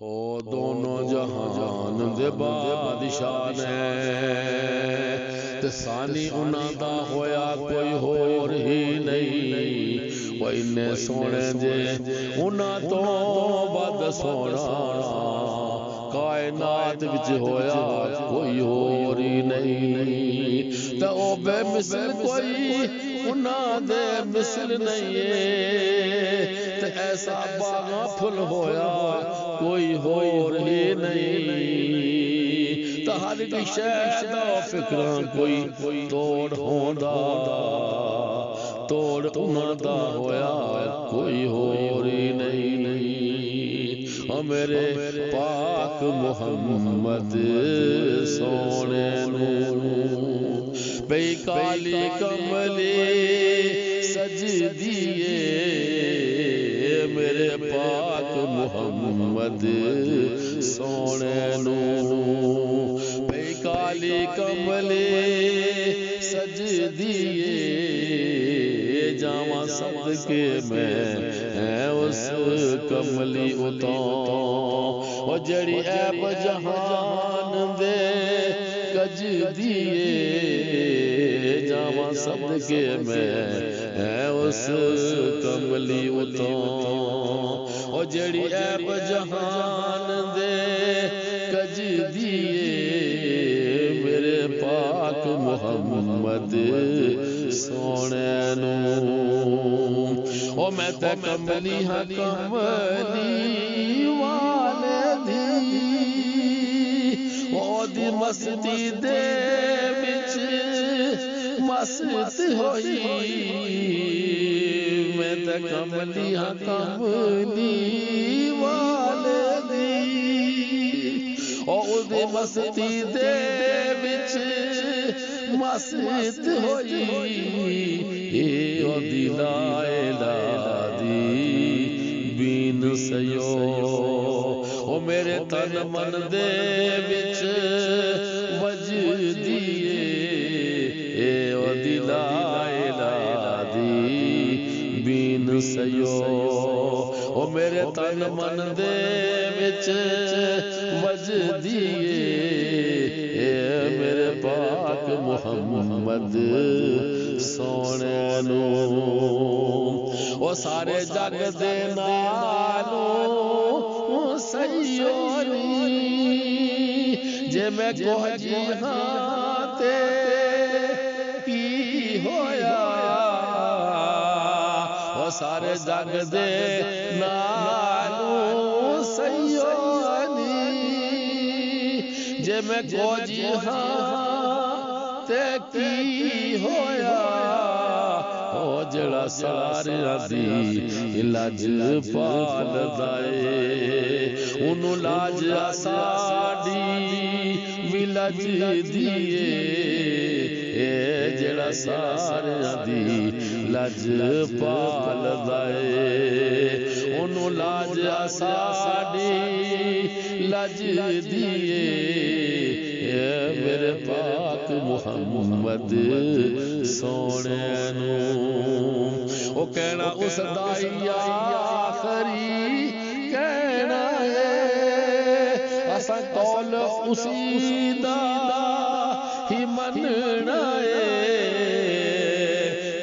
او دونوں جہان دے بادشاہ نے تے ثانی انہاں دا ہویا کوئی ہور ہی نہیں وہ انہیں سونے جے انہاں تو بد سونا کائنات وچ ہویا کوئی ہور ہی نہیں تے او بے مثل کوئی انہاں دے مثل نہیں تے ایسا باغاں پھل ہویا کوئی ہور ہی نہیں تے ہر شے دا فکراں کوئی توڑ ہوندا توڑ انہاں دا ہویا کوئی ہور ہی نہیں او میرے پاک محمد سونے نو بے کالی کملی سجدیے میرے پاک محمد سونے نو بے کالی کملی سجدیے جاواں صدقے میں اس کملی اتوں او جڑی عیب جہان دے کج دیے جاواں صدقے میں اس کملی اتوں او جڑی عیب جہان دے کج دیے میرے پاک محمد سونے نو او میں تے کملی ہاں کملی والے دی او دی مستی دے وچ مست ہوئی میں تے کملی ہاں کملی والے دی او دی مستی دے وچ مست ہوئی او دی لا الہ دی بین سیو او میرے تن من دے وچ وجدیے او دی لا الہ دی بین سیو او میرے تن من دے وچ وجدیے میرے پاک محمد سونے نو او سارے جگ دے نالوں سیونی جے میں کوہ جی ہاں تے کی ہویا او سارے جگ دے نالوں سیونی جے میں کوہ جی ہاں تے کی ہویا او جڑا سارے دی لاج پال دائے انہوں لاج ساڑی ملج دیئے جڑا سارے دی لاج پال دائے انہوں لاج ساڑی لاج دیئے میرے پاک محمد سونے نو او کہنا اس دائی آخری کہنا ہے اسا قول اسی دا ہی مننا ہے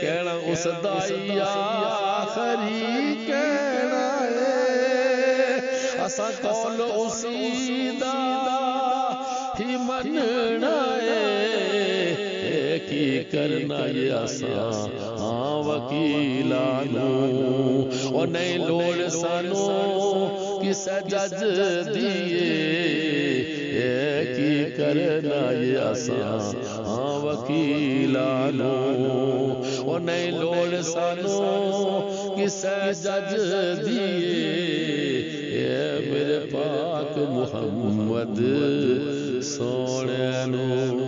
کہنا اس دائی آخری کہنا ہے اسا قول اسی دا ہی مننا ہے کی کرنا یہ آسان وکیلانو اور نہیں لوڑ سانو کسے جج دیئے کی کرنا یہ آسان وکیلانو اور نہیں لوڑ سانو کسے جج دیئے میرے پاک محمد سونے نو